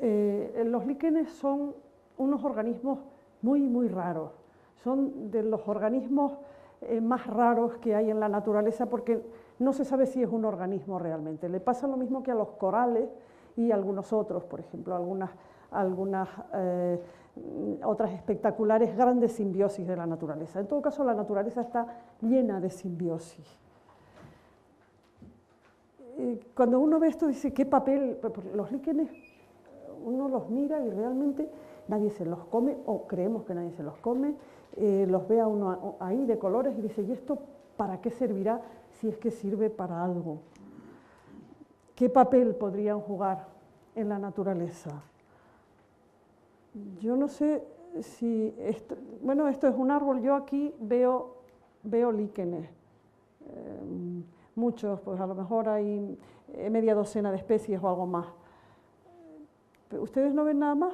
Los líquenes son unos organismos muy raros. Son de los organismos más raros que hay en la naturaleza porque no se sabe si es un organismo realmente. Le pasa lo mismo que a los corales y a algunos otros, por ejemplo, algunas otras espectaculares grandes simbiosis de la naturaleza. En todo caso, la naturaleza está llena de simbiosis. Cuando uno ve esto dice, ¿qué papel? Los líquenes, uno los mira y realmente nadie se los come, o creemos que nadie se los come, los ve a uno ahí de colores y dice, ¿y esto para qué servirá si es que sirve para algo? ¿Qué papel podrían jugar en la naturaleza? Yo no sé si esto, bueno, esto es un árbol, yo aquí veo líquenes, muchos, pues a lo mejor hay media docena de especies o algo más. ¿Ustedes no ven nada más?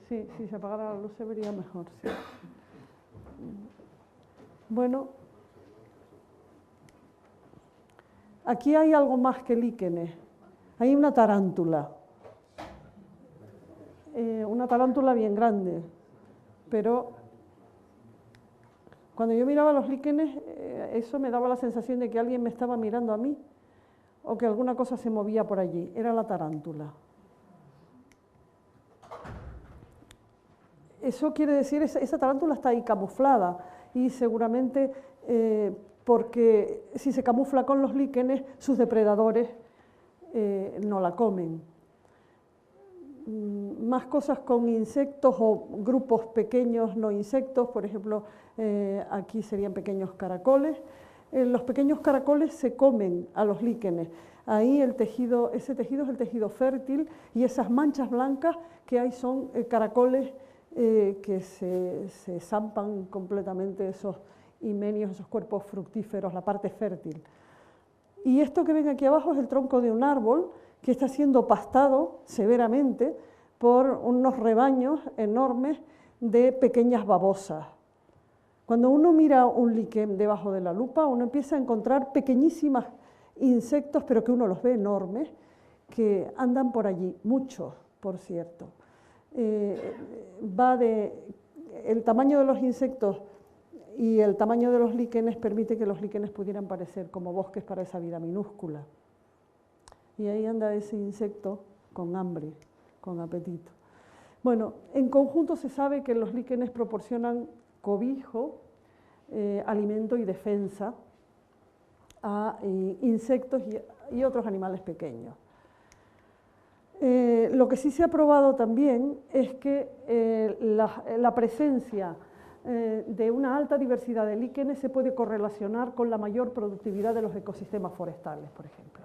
Sí, si se apagara la luz se vería mejor. Sí. Bueno, aquí hay algo más que líquenes. Hay una tarántula bien grande, pero cuando yo miraba los líquenes, eso me daba la sensación de que alguien me estaba mirando a mí o que alguna cosa se movía por allí. Era la tarántula. Eso quiere decir, esa tarántula está ahí camuflada y seguramente porque si se camufla con los líquenes, sus depredadores no la comen. Más cosas con insectos o grupos pequeños no insectos, por ejemplo, aquí serían pequeños caracoles. Los pequeños caracoles se comen a los líquenes. Ahí ese tejido es el tejido fértil y esas manchas blancas que hay son caracoles que se zampan completamente esos himenios, esos cuerpos fructíferos, la parte fértil. Y esto que ven aquí abajo es el tronco de un árbol que está siendo pastado severamente por unos rebaños enormes de pequeñas babosas. Cuando uno mira un líquen debajo de la lupa, uno empieza a encontrar pequeñísimos insectos, pero que uno los ve enormes, que andan por allí, muchos, por cierto. El tamaño de los insectos y el tamaño de los líquenes permite que los líquenes pudieran parecer como bosques para esa vida minúscula. Y ahí anda ese insecto con hambre, con apetito. Bueno, en conjunto se sabe que los líquenes proporcionan cobijo, alimento y defensa a insectos y otros animales pequeños. Lo que sí se ha probado también es que la presencia de una alta diversidad de líquenes se puede correlacionar con la mayor productividad de los ecosistemas forestales, por ejemplo.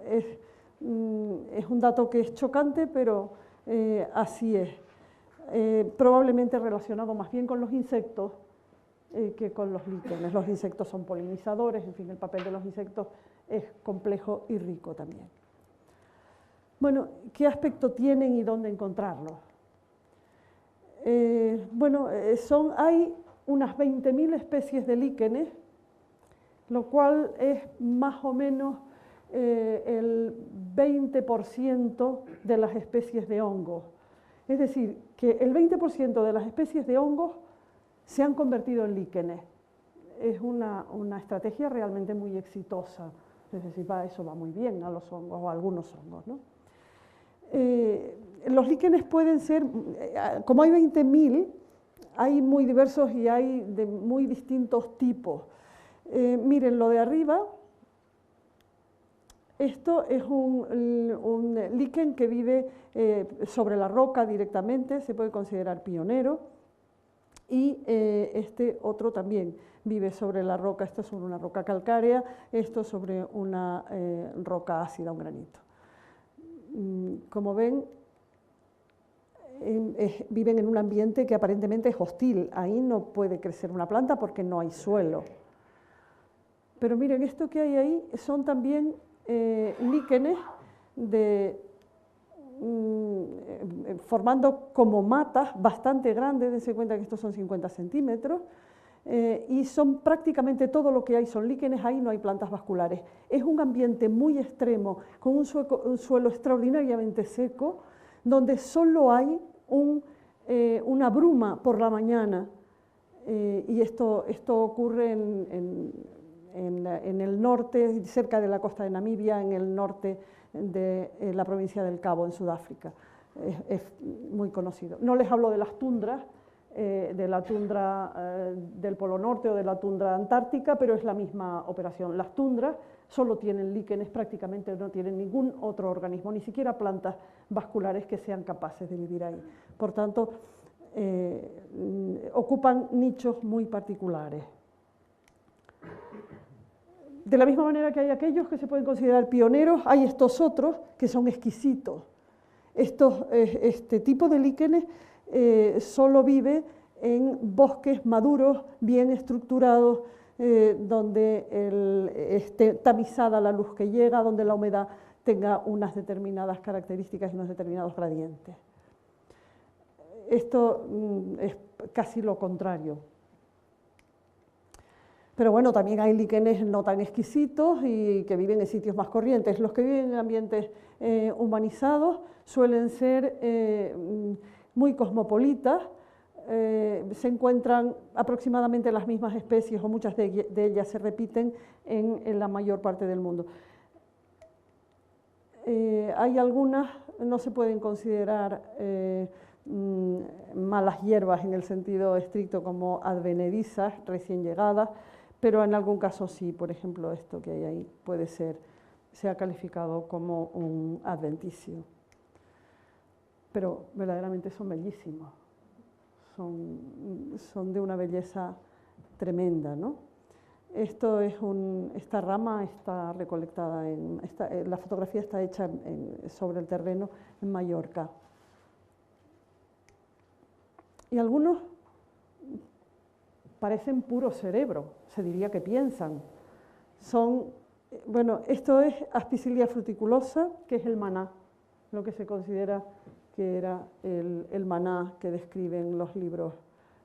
Es un dato que es chocante, pero así es. Probablemente relacionado más bien con los insectos que con los líquenes. Los insectos son polinizadores, en fin, el papel de los insectos es complejo y rico también. Bueno, ¿qué aspecto tienen y dónde encontrarlos? Hay unas 20.000 especies de líquenes, lo cual es más o menos el 20% de las especies de hongos. Es decir, que el 20% de las especies de hongos se han convertido en líquenes. Es una estrategia realmente muy exitosa. Es decir, eso va muy bien a los hongos o a algunos hongos, ¿no? Los líquenes pueden ser, como hay 20.000, hay muy diversos y hay de muy distintos tipos. Miren, lo de arriba, esto es un líquen que vive sobre la roca directamente, se puede considerar pionero, y este otro también vive sobre la roca, esto es sobre una roca calcárea, esto sobre una roca ácida, un granito. Como ven, viven en un ambiente que aparentemente es hostil. Ahí no puede crecer una planta porque no hay suelo. Pero miren, esto que hay ahí son también líquenes formando como matas bastante grandes. Dense cuenta que estos son 50 centímetros. y son prácticamente todo lo que hay, son líquenes, ahí no hay plantas vasculares. Es un ambiente muy extremo, con un suelo extraordinariamente seco, donde solo hay una bruma por la mañana, y esto ocurre en el norte, cerca de la costa de Namibia, en el norte de la provincia del Cabo, en Sudáfrica. Es muy conocido. No les hablo de las tundras, de la tundra del Polo Norte o de la tundra antártica, pero es la misma operación. Las tundras solo tienen líquenes, prácticamente no tienen ningún otro organismo, ni siquiera plantas vasculares que sean capaces de vivir ahí. Por tanto, ocupan nichos muy particulares. De la misma manera que hay aquellos que se pueden considerar pioneros, hay estos otros que son exquisitos. Este tipo de líquenes solo vive en bosques maduros, bien estructurados, donde esté tamizada la luz que llega, donde la humedad tenga unas determinadas características y unos determinados gradientes. Esto es casi lo contrario. Pero bueno, también hay líquenes no tan exquisitos y que viven en sitios más corrientes. Los que viven en ambientes humanizados suelen ser muy cosmopolitas, se encuentran aproximadamente las mismas especies o muchas de ellas se repiten en la mayor parte del mundo. Hay algunas, no se pueden considerar malas hierbas en el sentido estricto como advenedizas recién llegadas, pero en algún caso sí, por ejemplo esto que hay ahí puede ser, se ha calificado como un adventicio. Pero verdaderamente son bellísimos, son de una belleza tremenda, ¿no? Esta rama está recolectada, la fotografía está hecha sobre el terreno en Mallorca. Y algunos parecen puro cerebro, se diría que piensan. Bueno, esto es Aspicilia fruticulosa, que es el maná, lo que se considera que era el maná que describen los libros,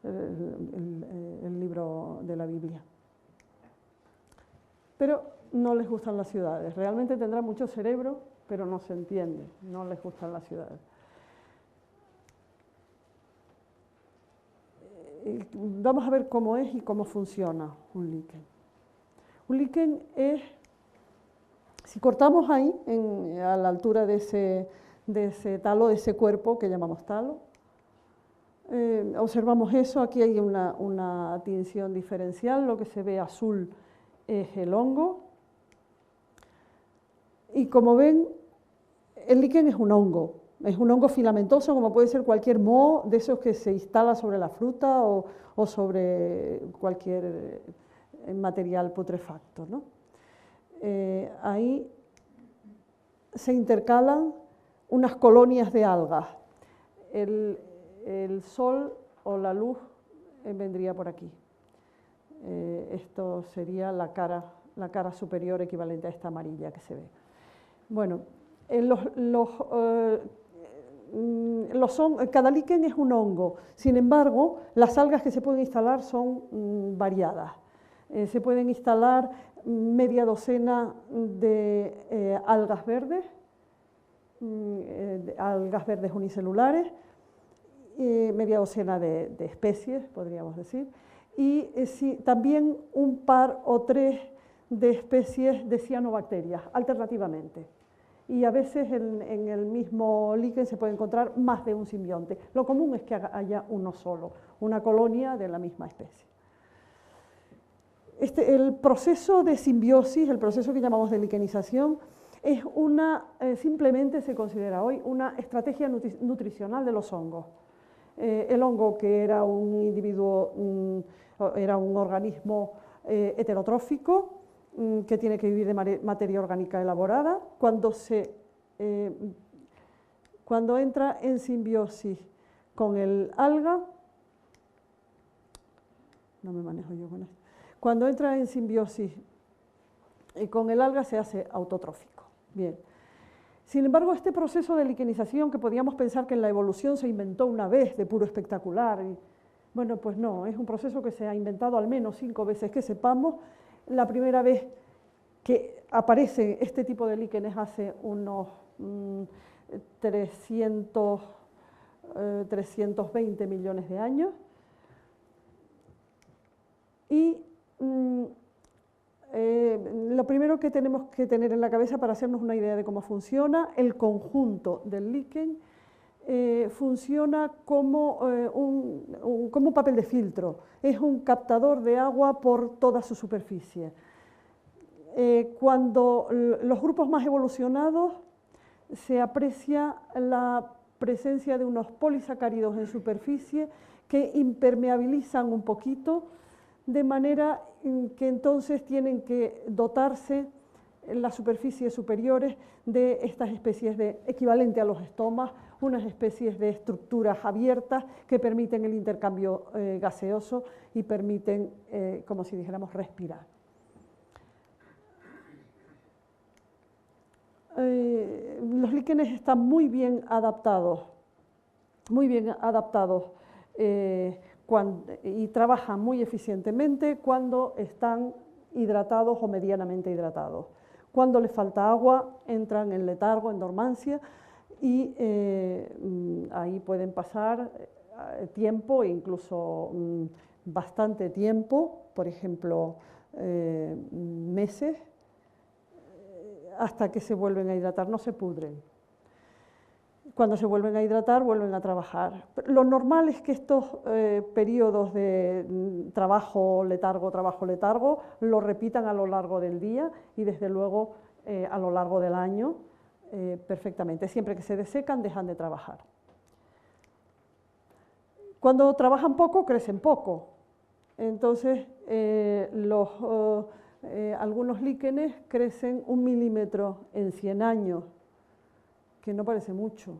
el libro de la Biblia. Pero no les gustan las ciudades, realmente tendrán mucho cerebro, pero no se entiende, no les gustan las ciudades. Vamos a ver cómo es y cómo funciona un líquen. Un líquen es, si cortamos ahí, a la altura de ese talo, de ese cuerpo que llamamos talo, observamos eso, aquí hay una tinción diferencial, lo que se ve azul es el hongo, y como ven, el líquen es un hongo filamentoso, como puede ser cualquier moho de esos que se instala sobre la fruta o sobre cualquier material putrefacto, ¿no? Ahí se intercalan unas colonias de algas. El sol o la luz vendría por aquí. Esto sería la cara superior equivalente a esta amarilla que se ve. Bueno, cada líquen es un hongo, sin embargo, las algas que se pueden instalar son variadas. Se pueden instalar media docena de algas verdes unicelulares, media docena de especies, podríamos decir, y también un par o tres de especies de cianobacterias, alternativamente. Y a veces en el mismo líquen se puede encontrar más de un simbionte. Lo común es que haya uno solo, una colonia de la misma especie. El proceso de simbiosis, el proceso que llamamos de liquenización, es simplemente se considera hoy una estrategia nutricional de los hongos. El hongo, que era un individuo, era un organismo heterotrófico, que tiene que vivir de materia orgánica elaborada, cuando entra en simbiosis con el alga, no me manejo yo con esto, cuando entra en simbiosis con el alga se hace autotrófico. Bien. Sin embargo, este proceso de liquenización, que podíamos pensar que en la evolución se inventó una vez de puro espectacular, Bueno, pues no, es un proceso que se ha inventado al menos 5 veces que sepamos. La primera vez que aparece este tipo de líquenes hace unos 320 millones de años. Y lo primero que tenemos que tener en la cabeza para hacernos una idea de cómo funciona, el conjunto del líquen funciona como un papel de filtro, es un captador de agua por toda su superficie. Cuando los grupos más evolucionados se aprecia la presencia de unos polisacáridos en superficie que impermeabilizan un poquito, de manera que entonces tienen que dotarse en las superficies superiores de estas especies de equivalente a los estomas, unas especies de estructuras abiertas que permiten el intercambio gaseoso y permiten, como si dijéramos, respirar. Los líquenes están muy bien adaptados y trabajan muy eficientemente cuando están hidratados o medianamente hidratados. Cuando les falta agua, entran en letargo, en dormancia, y ahí pueden pasar tiempo, incluso bastante tiempo, por ejemplo, meses, hasta que se vuelven a hidratar, no se pudren. Cuando se vuelven a hidratar, vuelven a trabajar. Lo normal es que estos periodos de trabajo, letargo, lo repitan a lo largo del día y desde luego a lo largo del año perfectamente. Siempre que se desecan, dejan de trabajar. Cuando trabajan poco, crecen poco. Entonces, algunos líquenes crecen 1 milímetro en 100 años, que no parece mucho.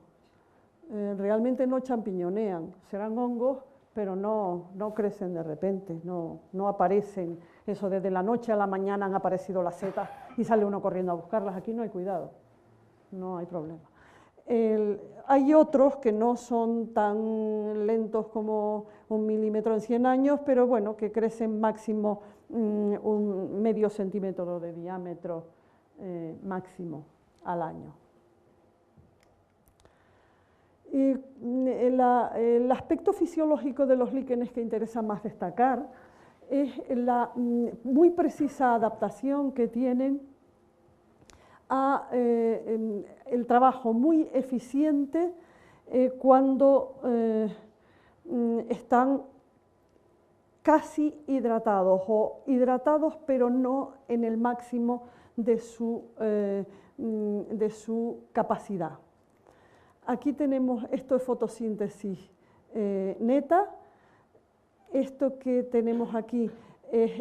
Realmente no champiñonean, serán hongos, pero no crecen de repente, no aparecen. Eso desde la noche a la mañana han aparecido las setas y sale uno corriendo a buscarlas. Aquí no hay cuidado, no hay problema. Hay otros que no son tan lentos como 1 milímetro en 100 años, pero bueno, que crecen máximo un medio centímetro de diámetro máximo al año. El aspecto fisiológico de los líquenes que interesa más destacar es la muy precisa adaptación que tienen a el trabajo muy eficiente cuando están casi hidratados o hidratados pero no en el máximo de su capacidad. Aquí tenemos, esto es fotosíntesis neta, esto que tenemos aquí es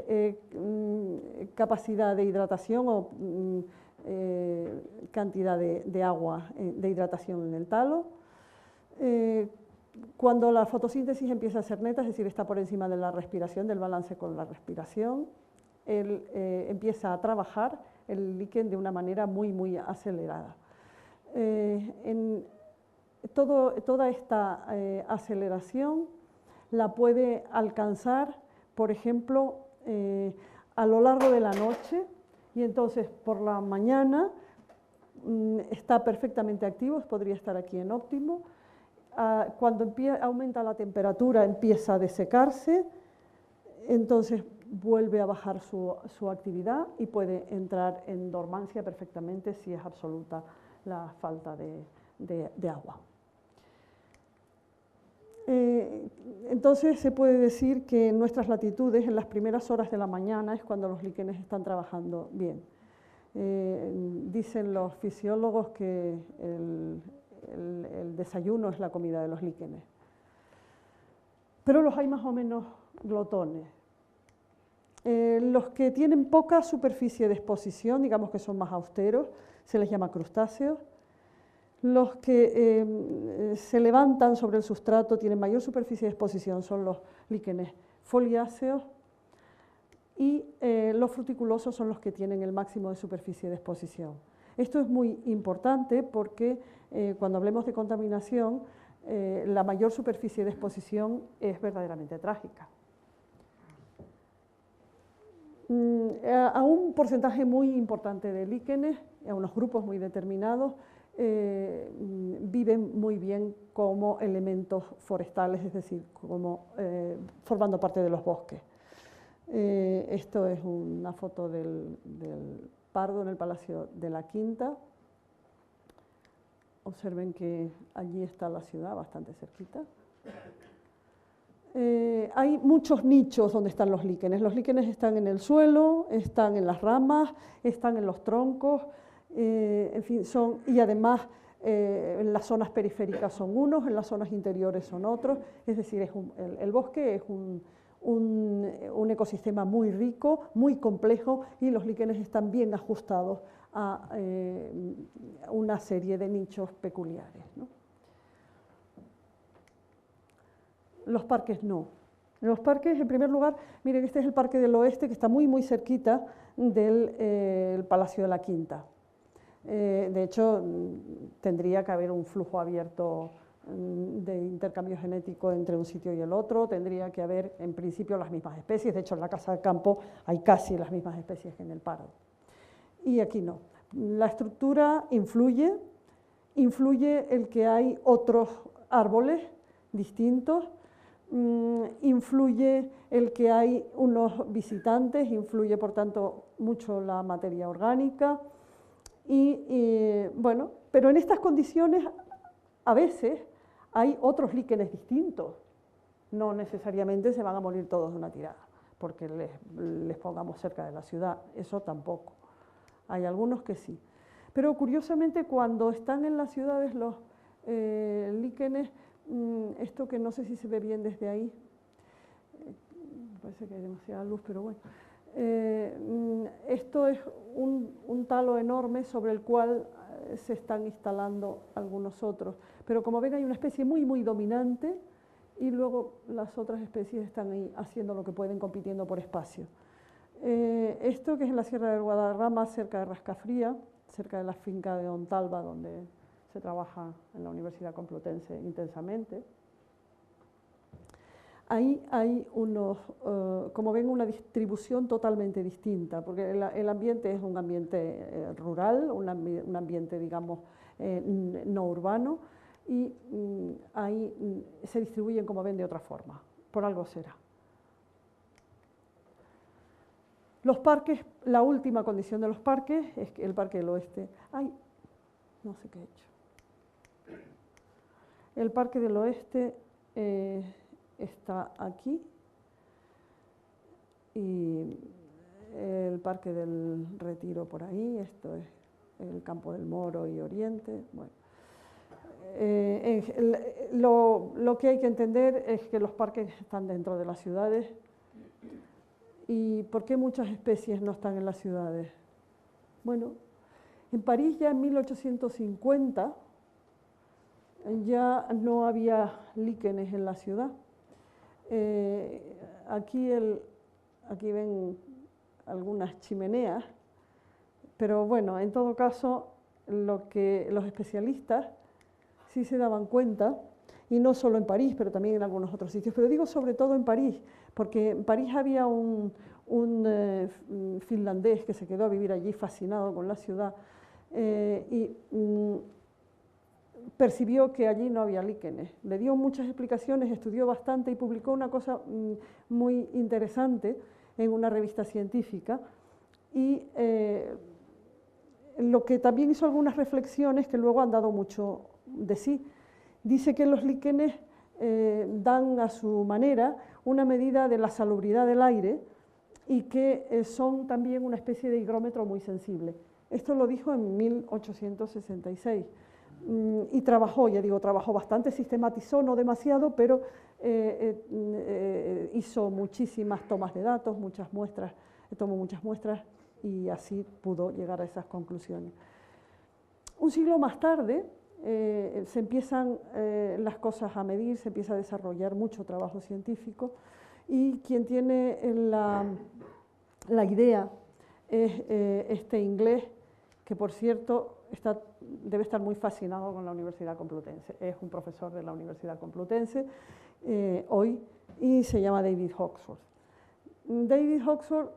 capacidad de hidratación o cantidad de agua de hidratación en el talo. Cuando la fotosíntesis empieza a ser neta, es decir, está por encima de la respiración, del balance con la respiración, empieza a trabajar el líquen de una manera muy acelerada. Toda esta aceleración la puede alcanzar, por ejemplo, a lo largo de la noche, y entonces por la mañana está perfectamente activo, podría estar aquí en óptimo. Cuando aumenta la temperatura empieza a desecarse, entonces vuelve a bajar su actividad y puede entrar en dormancia perfectamente si es absoluta la falta de agua. Entonces se puede decir que en nuestras latitudes, en las primeras horas de la mañana, es cuando los líquenes están trabajando bien. Dicen los fisiólogos que el desayuno es la comida de los líquenes. Pero los hay más o menos glotones. Los que tienen poca superficie de exposición, digamos que son más austeros, se les llama crustáceos. Los que se levantan sobre el sustrato, tienen mayor superficie de exposición, son los líquenes foliáceos, y los fruticulosos son los que tienen el máximo de superficie de exposición. Esto es muy importante porque cuando hablemos de contaminación la mayor superficie de exposición es verdaderamente trágica. A un porcentaje muy importante de líquenes, a unos grupos muy determinados, viven muy bien como elementos forestales, es decir, como formando parte de los bosques. Esto es una foto del pardo en el Palacio de la Quinta. Observen que allí está la ciudad, bastante cerquita. Hay muchos nichos donde están los líquenes. Los líquenes están en el suelo, están en las ramas, están en los troncos, en fin, y además en las zonas periféricas son unos, en las zonas interiores son otros. Es decir, el bosque es un ecosistema muy rico, muy complejo, y los líquenes están bien ajustados a una serie de nichos peculiares, ¿no? Los parques no. En los parques, en primer lugar, miren, este es el Parque del Oeste, que está muy, muy cerquita del Palacio de la Quinta. De hecho, tendría que haber un flujo abierto de intercambio genético entre un sitio y el otro, tendría que haber, en principio, las mismas especies. De hecho, en la Casa de Campo hay casi las mismas especies que en el Pardo. Y aquí no. La estructura influye el que hay otros árboles distintos, influye el que hay unos visitantes, influye por tanto mucho la materia orgánica bueno, pero en estas condiciones a veces hay otros líquenes distintos, no necesariamente se van a morir todos de una tirada porque les pongamos cerca de la ciudad, eso tampoco, hay algunos que sí, pero curiosamente cuando están en las ciudades los líquenes, esto que no sé si se ve bien desde ahí, parece que hay demasiada luz, pero bueno. Esto es un talo enorme sobre el cual se están instalando algunos otros. Pero como ven hay una especie muy, muy dominante y luego las otras especies están ahí haciendo lo que pueden, compitiendo por espacio. Esto que es en la Sierra del Guadarrama, cerca de Rascafría, cerca de la finca de Ontalva, donde se trabaja en la Universidad Complutense intensamente. Ahí hay como ven, una distribución totalmente distinta, porque el ambiente es un ambiente rural, un ambiente, digamos, no urbano, y ahí se distribuyen, como ven, de otra forma, por algo será. Los parques, la última condición de los parques es que el Parque del Oeste, no sé qué he hecho. El Parque del Oeste está aquí y el Parque del Retiro por ahí, esto es el Campo del Moro y Oriente. Bueno, lo que hay que entender es que los parques están dentro de las ciudades. ¿Y por qué muchas especies no están en las ciudades? Bueno, en París ya en 1850 ya no había líquenes en la ciudad. Aquí ven algunas chimeneas, pero bueno, en todo caso, lo que los especialistas sí se daban cuenta, y no solo en París, pero también en algunos otros sitios, pero digo sobre todo en París, porque en París había un finlandés que se quedó a vivir allí fascinado con la ciudad y percibió que allí no había líquenes. Le dio muchas explicaciones, estudió bastante y publicó una cosa muy interesante en una revista científica y lo que también hizo algunas reflexiones que luego han dado mucho de sí. Dice que los líquenes dan a su manera una medida de la salubridad del aire y que son también una especie de higrómetro muy sensible. Esto lo dijo en 1866 y trabajó, ya digo, trabajó bastante, sistematizó, no demasiado, pero hizo muchísimas tomas de datos, muchas muestras, tomó muchas muestras y así pudo llegar a esas conclusiones. Un siglo más tarde, se empiezan las cosas a medir, se empieza a desarrollar mucho trabajo científico y quien tiene la idea es este inglés, que por cierto debe estar muy fascinado con la Universidad Complutense. Es un profesor de la Universidad Complutense hoy y se llama David Hawksworth. David Hawksworth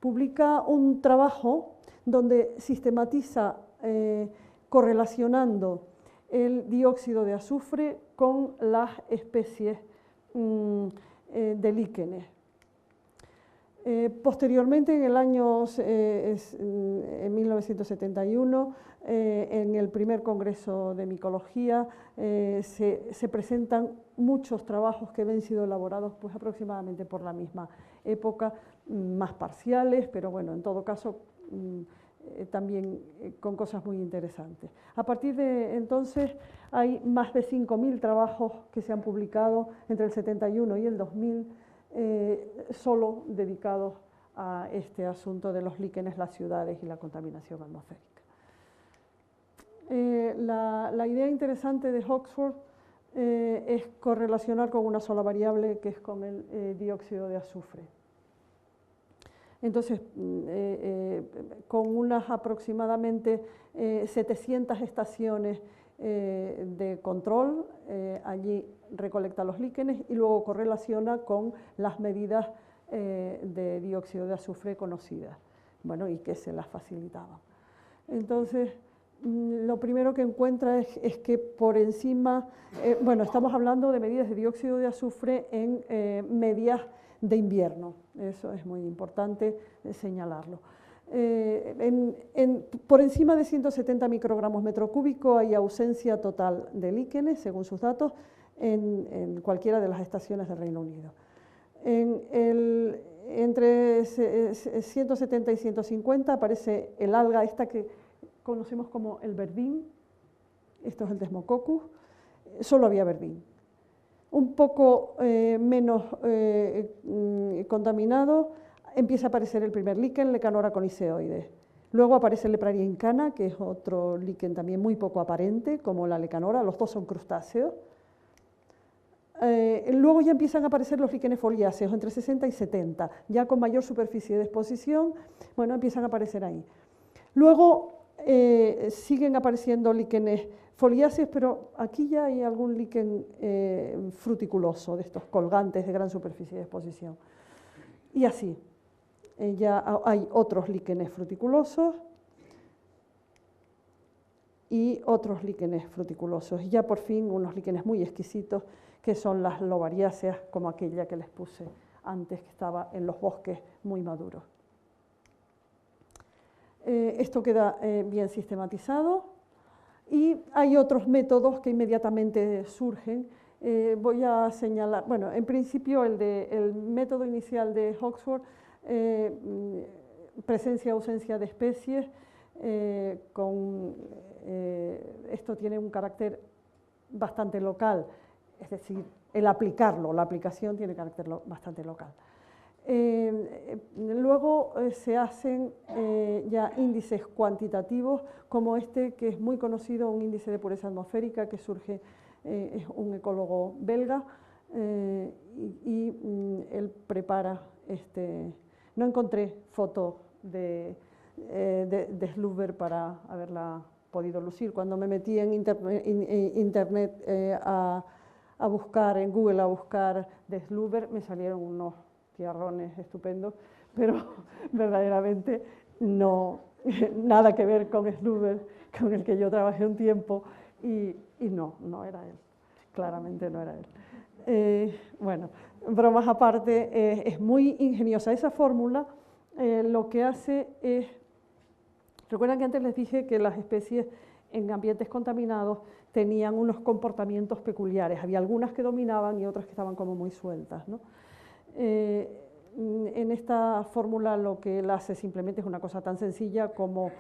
publica un trabajo donde sistematiza correlacionando el dióxido de azufre con las especies de líquenes. Posteriormente, en el año en 1971, en el primer Congreso de Micología, se presentan muchos trabajos que habían sido elaborados pues, aproximadamente por la misma época, más parciales, pero bueno, en todo caso, también con cosas muy interesantes. A partir de entonces hay más de 5.000 trabajos que se han publicado entre el 71 y el 2000, solo dedicados a este asunto de los líquenes, las ciudades y la contaminación atmosférica. La idea interesante de Hawksworth es correlacionar con una sola variable, que es con el dióxido de azufre. Entonces, con unas aproximadamente 700 estaciones de control, allí recolecta los líquenes y luego correlaciona con las medidas de dióxido de azufre conocidas, bueno, y que se las facilitaban. Entonces, lo primero que encuentra es que por encima, bueno, estamos hablando de medidas de dióxido de azufre en medias de invierno, eso es muy importante señalarlo. Por encima de 170 microgramos metro cúbico hay ausencia total de líquenes, según sus datos, en cualquiera de las estaciones del Reino Unido. Entre 170 y 150 aparece el alga esta que conocemos como el verdín, esto es el Desmococcus, solo había verdín. Un poco menos contaminado, empieza a aparecer el primer líquen, Lecanora coniceoides. Luego aparece el Lepraria incana, que es otro líquen también muy poco aparente, como la lecanora, los dos son crustáceos. Luego ya empiezan a aparecer los líquenes foliáceos, entre 60 y 70, ya con mayor superficie de exposición, bueno, empiezan a aparecer ahí. Luego siguen apareciendo líquenes foliáceos, pero aquí ya hay algún líquen fruticuloso, de estos colgantes de gran superficie de exposición. Y así, ya hay otros líquenes fruticulosos y otros líquenes fruticulosos. Y ya por fin unos líquenes muy exquisitos, que son las lobariáceas, como aquella que les puse antes, que estaba en los bosques muy maduros. Esto queda bien sistematizado y hay otros métodos que inmediatamente surgen. Voy a señalar, bueno, en principio el método inicial de Hawksworth, presencia-ausencia de especies, esto tiene un carácter bastante local, es decir, el aplicarlo, la aplicación tiene carácter bastante local. Luego se hacen ya índices cuantitativos como este, que es muy conocido, un índice de pureza atmosférica que surge, es un ecólogo belga, y él prepara este. No encontré foto de Sluber para haberla podido lucir. Cuando me metí en internet a buscar, en Google a buscar de Sluber, me salieron unos tierrones estupendos, pero verdaderamente no, nada que ver con Sluber, con el que yo trabajé un tiempo, y no era él, claramente no era él. Bueno, bromas aparte, es muy ingeniosa. Esa fórmula lo que hace es, recuerdan que antes les dije que las especies en ambientes contaminados tenían unos comportamientos peculiares, había algunas que dominaban y otras que estaban como muy sueltas, ¿no? En esta fórmula lo que él hace simplemente es una cosa tan sencilla como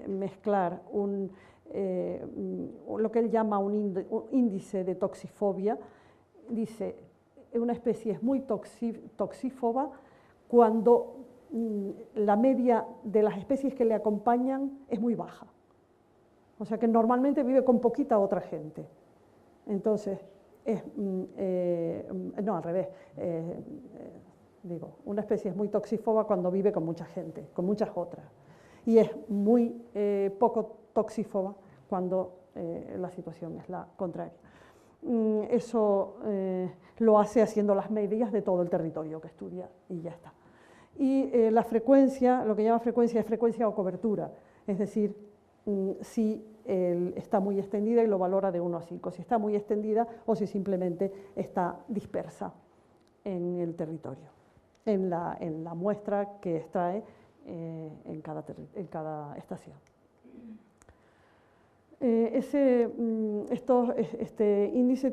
mezclar lo que él llama un índice de toxifobia. Dice, una especie es muy toxífoba cuando la media de las especies que le acompañan es muy baja. O sea que normalmente vive con poquita otra gente. Entonces, no, al revés, digo, una especie es muy toxífoba cuando vive con mucha gente, con muchas otras. y es muy poco toxífoba cuando la situación es la contraria. Eso lo hace haciendo las medidas de todo el territorio que estudia y ya está. Y la frecuencia, lo que llama frecuencia, es frecuencia o cobertura, es decir, si está muy extendida y lo valora de 1 a 5, si está muy extendida o si simplemente está dispersa en el territorio, en la muestra que extrae en cada estación. Este índice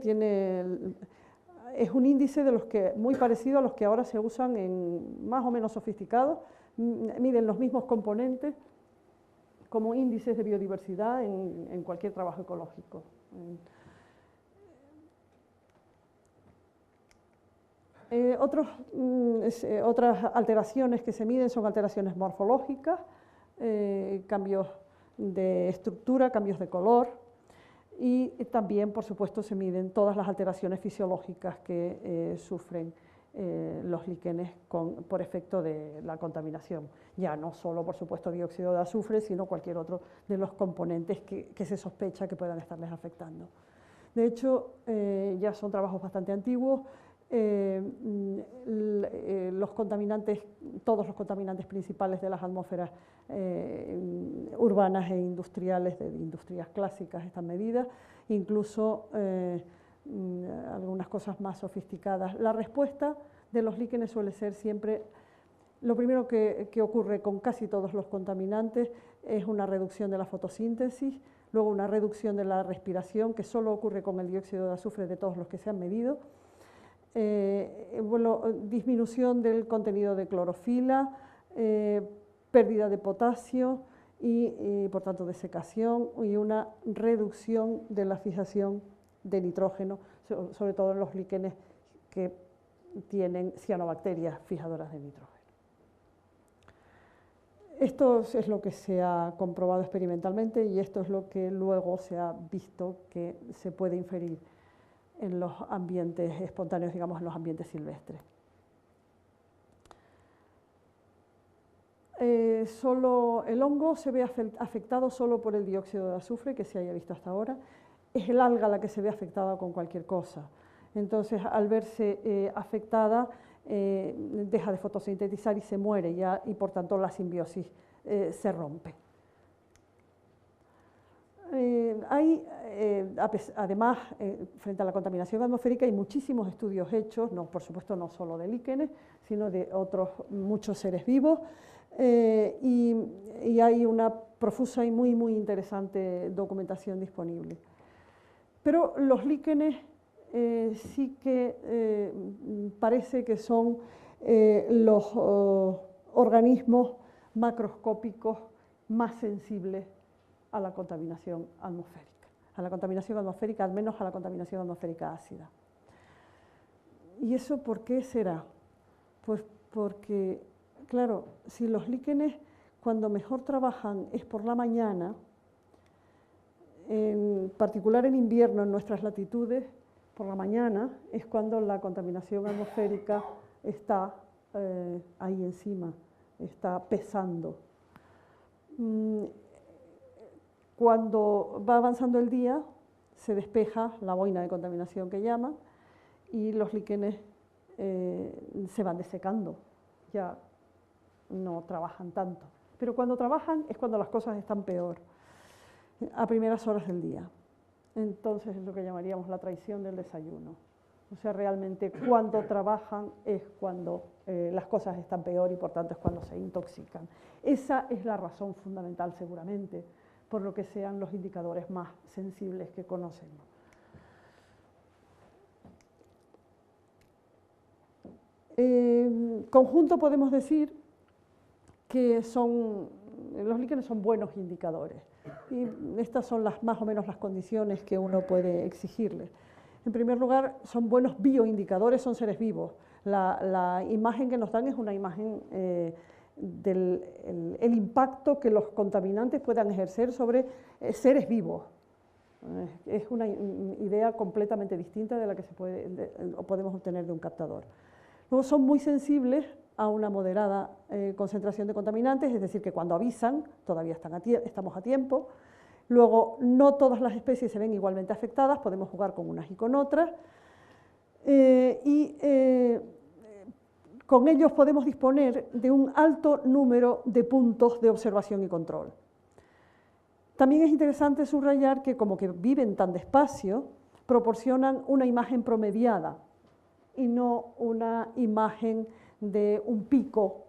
es un índice de los que, muy parecido a los que ahora se usan en más o menos sofisticados, miden los mismos componentes como índices de biodiversidad en cualquier trabajo ecológico. Otras alteraciones que se miden son alteraciones morfológicas, cambios de estructura, cambios de color, y también, por supuesto, se miden todas las alteraciones fisiológicas que sufren los líquenes por efecto de la contaminación. Ya no solo, por supuesto, dióxido de azufre, sino cualquier otro de los componentes que se sospecha que puedan estarles afectando. De hecho, ya son trabajos bastante antiguos. Los contaminantes, todos los contaminantes principales de las atmósferas urbanas e industriales, de industrias clásicas, están medidas, incluso algunas cosas más sofisticadas. La respuesta de los líquenes suele ser siempre, lo primero que ocurre con casi todos los contaminantes es una reducción de la fotosíntesis, luego una reducción de la respiración, que solo ocurre con el dióxido de azufre de todos los que se han medido, disminución del contenido de clorofila, pérdida de potasio y por tanto desecación, y una reducción de la fijación de nitrógeno, sobre todo en los líquenes que tienen cianobacterias fijadoras de nitrógeno. Esto es lo que se ha comprobado experimentalmente y esto es lo que luego se ha visto que se puede inferir en los ambientes espontáneos, digamos, en los ambientes silvestres. El hongo se ve afectado solo por el dióxido de azufre que se haya visto hasta ahora. Es el alga la que se ve afectada con cualquier cosa. Entonces, al verse afectada, deja de fotosintetizar y se muere ya, y por tanto la simbiosis se rompe. Además, frente a la contaminación atmosférica hay muchísimos estudios hechos, por supuesto no solo de líquenes, sino de otros muchos seres vivos, y hay una profusa y muy, muy interesante documentación disponible. Pero los líquenes sí que parece que son los organismos macroscópicos más sensibles a la contaminación atmosférica, al menos a la contaminación atmosférica ácida. ¿Y eso por qué será? Pues porque, claro, si los líquenes cuando mejor trabajan es por la mañana, en particular en invierno en nuestras latitudes, por la mañana es cuando la contaminación atmosférica está ahí encima, está pesando. Cuando va avanzando el día, se despeja la boina de contaminación que llaman y los líquenes se van desecando, ya no trabajan tanto. Pero cuando trabajan es cuando las cosas están peor, a primeras horas del día. Entonces es lo que llamaríamos la traición del desayuno. O sea, realmente cuando trabajan es cuando las cosas están peor y por tanto es cuando se intoxican. Esa es la razón fundamental seguramente, por lo que sean los indicadores más sensibles que conocemos. En conjunto podemos decir que los líquenes son buenos indicadores y estas son más o menos las condiciones que uno puede exigirles. En primer lugar, son buenos bioindicadores, son seres vivos. La imagen que nos dan es una imagen del impacto que los contaminantes puedan ejercer sobre seres vivos. Es una idea completamente distinta de la que podemos obtener de un captador. Luego son muy sensibles a una moderada concentración de contaminantes, es decir, que cuando avisan todavía estamos a tiempo. Luego, no todas las especies se ven igualmente afectadas, podemos jugar con unas y con otras. Con ellos podemos disponer de un alto número de puntos de observación y control. También es interesante subrayar que, como que viven tan despacio, proporcionan una imagen promediada y no una imagen de un pico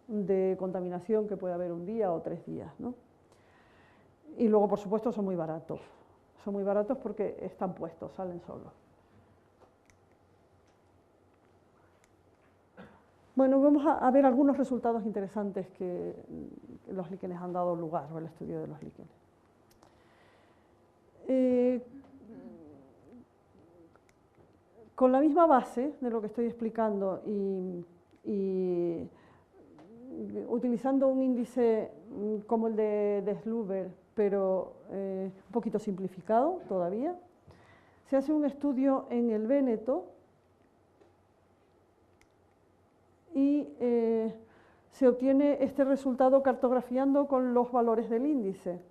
de contaminación que puede haber un día o 3 días, ¿no? Y luego, por supuesto, son muy baratos. Son muy baratos porque están puestos, salen solos. Bueno, vamos a ver algunos resultados interesantes que los líquenes han dado lugar, o el estudio de los líquenes. Con la misma base de lo que estoy explicando y utilizando un índice como el de Sluber, pero un poquito simplificado todavía, se hace un estudio en el Véneto y se obtiene este resultado cartografiando con los valores del índice.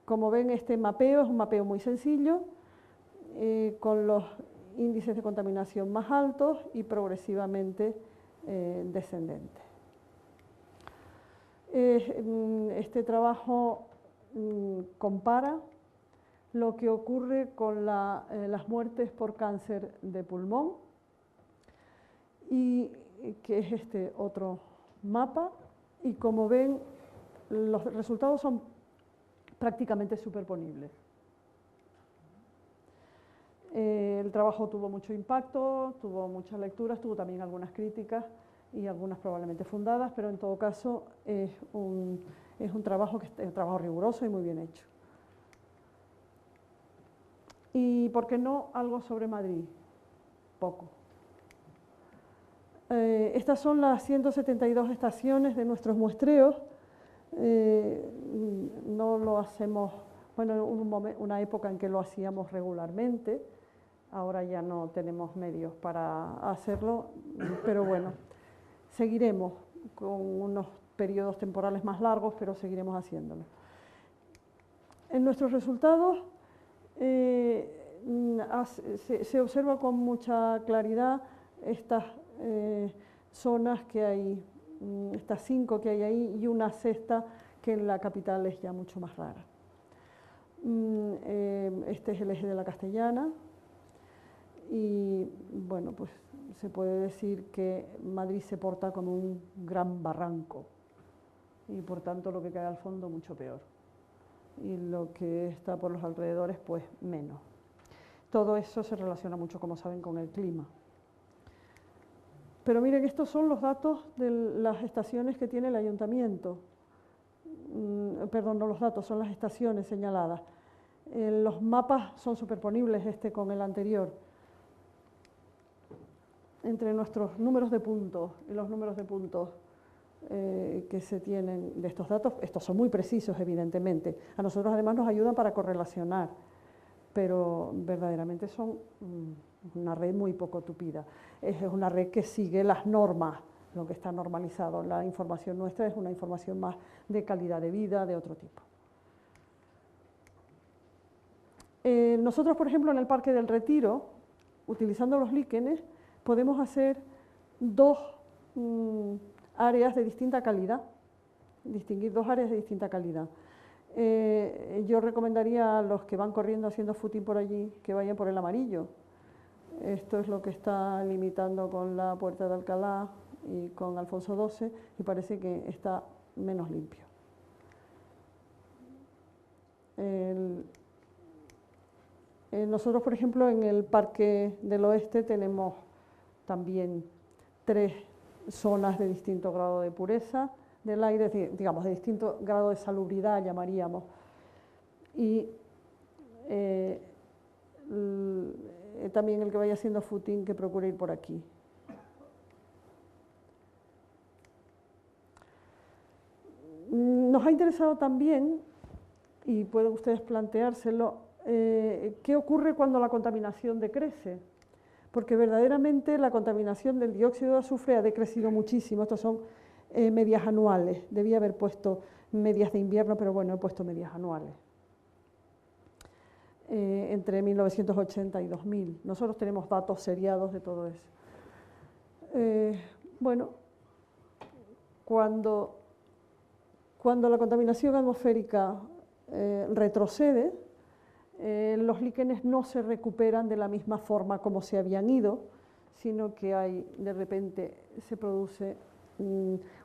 Como ven, este mapeo es un mapeo muy sencillo, con los índices de contaminación más altos y progresivamente descendentes. Este trabajo compara lo que ocurre con las muertes por cáncer de pulmón, y que es este otro mapa, y como ven, los resultados son prácticamente superponibles. El trabajo tuvo mucho impacto, tuvo muchas lecturas, tuvo también algunas críticas y algunas probablemente fundadas, pero en todo caso es un trabajo riguroso y muy bien hecho. ¿Y por qué no algo sobre Madrid? Poco. Estas son las 172 estaciones de nuestros muestreos. No lo hacemos, bueno, hubo una época en que lo hacíamos regularmente, ahora ya no tenemos medios para hacerlo, pero bueno, seguiremos con unos periodos temporales más largos, pero seguiremos haciéndolo. En nuestros resultados se observa con mucha claridad estas zonas que hay, estas 5 que hay ahí, y una sexta que en la capital es ya mucho más rara. Este es el eje de la Castellana y, bueno, pues se puede decir que Madrid se porta como un gran barranco y, por tanto, lo que cae al fondo mucho peor, y lo que está por los alrededores, pues menos. Todo eso se relaciona mucho, como saben, con el clima. Pero miren, estos son los datos de las estaciones que tiene el ayuntamiento. Perdón, no los datos, son las estaciones señaladas. Los mapas son superponibles este con el anterior. Entre nuestros números de puntos y los números de puntos que se tienen de estos datos, estos son muy precisos, evidentemente. A nosotros además nos ayudan para correlacionar, pero verdaderamente son una red muy poco tupida. Es una red que sigue las normas, lo que está normalizado. La información nuestra es una información más de calidad de vida, de otro tipo. Nosotros, por ejemplo, en el Parque del Retiro, utilizando los líquenes, podemos hacer 2 áreas de distinta calidad, distinguir 2 áreas de distinta calidad. Yo recomendaría a los que van corriendo haciendo footing por allí que vayan por el amarillo. Esto es lo que está limitando con la Puerta de Alcalá y con Alfonso XII, y parece que está menos limpio. Nosotros, por ejemplo, en el Parque del Oeste tenemos también 3 zonas de distinto grado de pureza del aire, digamos, de distinto grado de salubridad, llamaríamos. Y también el que vaya haciendo footing que procure ir por aquí. Nos ha interesado también, y pueden ustedes planteárselo, ¿qué ocurre cuando la contaminación decrece? porque verdaderamente la contaminación del dióxido de azufre ha decrecido muchísimo. Estos son medias anuales, debía haber puesto medias de invierno, pero bueno, he puesto medias anuales. Entre 1980 y 2000. Nosotros tenemos datos seriados de todo eso. Bueno, cuando la contaminación atmosférica retrocede, los líquenes no se recuperan de la misma forma como se habían ido, sino que de repente se produce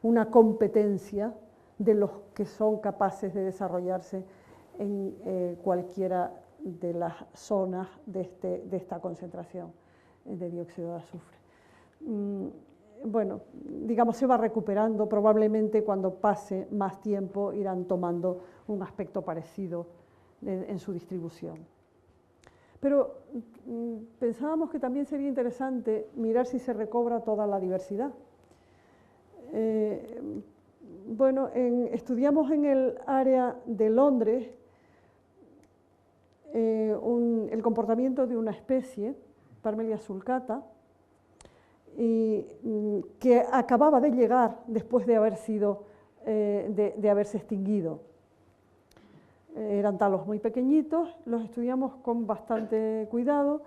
una competencia de los que son capaces de desarrollarse en cualquiera de las zonas de esta concentración de dióxido de azufre. Bueno, digamos, se va recuperando, probablemente cuando pase más tiempo irán tomando un aspecto parecido en su distribución. Pero pensábamos que también sería interesante mirar si se recobra toda la diversidad. Bueno, estudiamos en el área de Londres el comportamiento de una especie, Parmelia sulcata, que acababa de llegar después de haberse extinguido. Eran talos muy pequeñitos, los estudiamos con bastante cuidado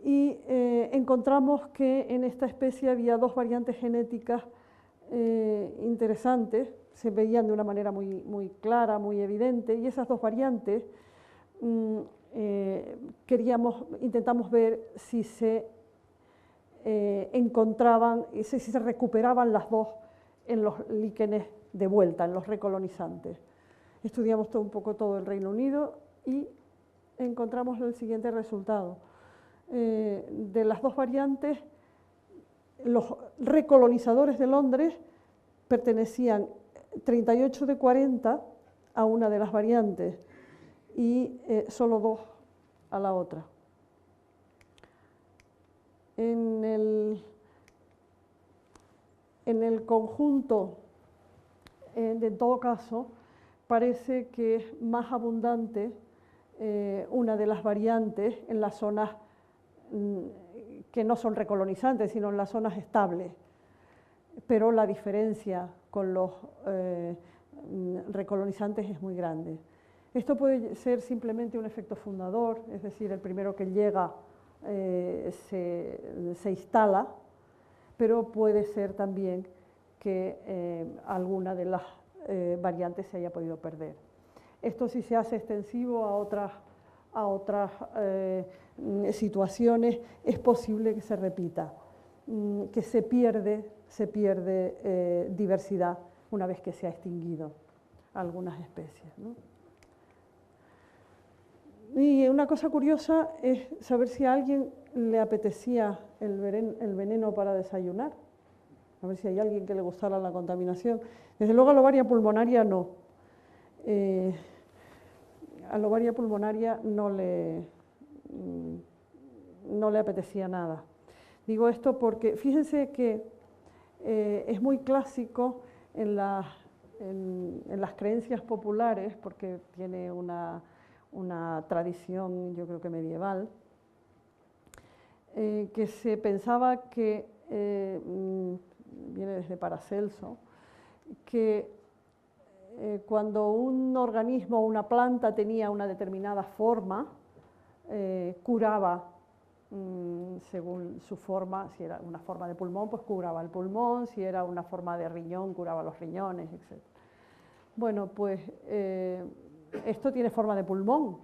y encontramos que en esta especie había dos variantes genéticas interesantes, se veían de una manera muy clara, muy evidente, y esas dos variantes intentamos ver si se encontraban, si se recuperaban las dos en los líquenes de vuelta, en los recolonizantes. Estudiamos un poco todo el Reino Unido y encontramos el siguiente resultado. De las dos variantes, los recolonizadores de Londres pertenecían 38 de 40 a una de las variantes y solo 2 a la otra. En el conjunto, en todo caso, parece que es más abundante una de las variantes en las zonas que no son recolonizantes, sino en las zonas estables. Pero la diferencia con los recolonizantes es muy grande. Esto puede ser simplemente un efecto fundador, es decir, el primero que llega se instala, pero puede ser también que alguna de las variantes se haya podido perder. Esto, si se hace extensivo a otras situaciones, es posible que se repita, que se pierde diversidad una vez que se ha extinguido algunas especies, ¿no? Y una cosa curiosa es saber si a alguien le apetecía el veneno para desayunar, a ver si hay alguien que le gustara la contaminación. Desde luego a la Lobaria pulmonaria no. A la Lobaria pulmonaria no le apetecía nada. Digo esto porque fíjense que es muy clásico en las creencias populares, porque tiene una tradición, yo creo que medieval, que se pensaba que, viene desde Paracelso, que cuando un organismo o una planta tenía una determinada forma, curaba según su forma. Si era una forma de pulmón, pues curaba el pulmón; si era una forma de riñón, curaba los riñones, etc. Bueno, pues esto tiene forma de pulmón,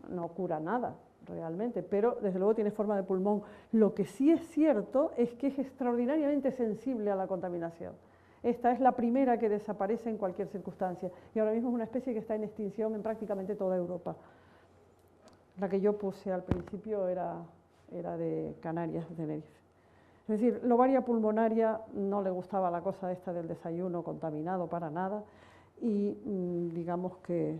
no cura nada realmente, pero desde luego tiene forma de pulmón. Lo que sí es cierto es que es extraordinariamente sensible a la contaminación. Esta es la primera que desaparece en cualquier circunstancia y ahora mismo es una especie que está en extinción en prácticamente toda Europa. La que yo puse al principio era de Canarias, de Tenerife. Es decir, Lobaria pulmonaria no le gustaba la cosa esta del desayuno contaminado para nada y digamos que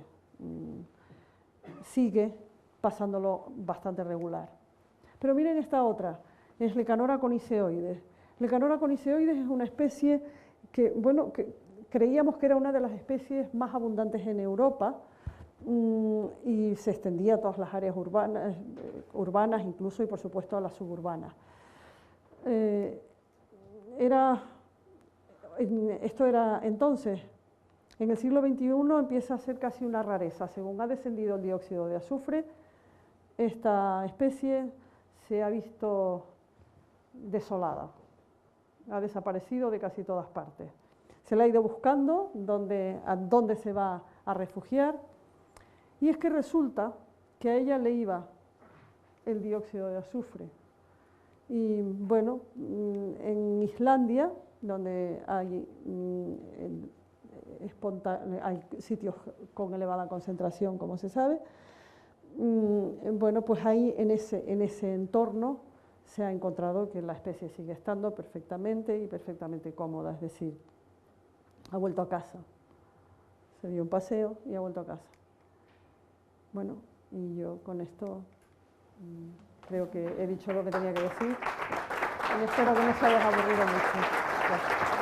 sigue pasándolo bastante regular. Pero miren esta otra, es Lecanora coniceoides. Lecanora coniceoides es una especie que, bueno, que creíamos que era una de las especies más abundantes en Europa, y se extendía a todas las áreas urbanas incluso, y por supuesto a las suburbanas. Esto era entonces. En el siglo XXI empieza a ser casi una rareza. Según ha descendido el dióxido de azufre, esta especie se ha visto desolada, ha desaparecido de casi todas partes. Se la ha ido buscando a dónde se va a refugiar, y es que resulta que a ella le iba el dióxido de azufre. Y bueno, en Islandia, donde hay sitios con elevada concentración, como se sabe, bueno, pues ahí en ese entorno se ha encontrado que la especie sigue estando perfectamente y perfectamente cómoda, es decir, ha vuelto a casa. Se dio un paseo y ha vuelto a casa. Bueno, y yo con esto creo que he dicho lo que tenía que decir y espero que no se haya aburrido mucho. Gracias.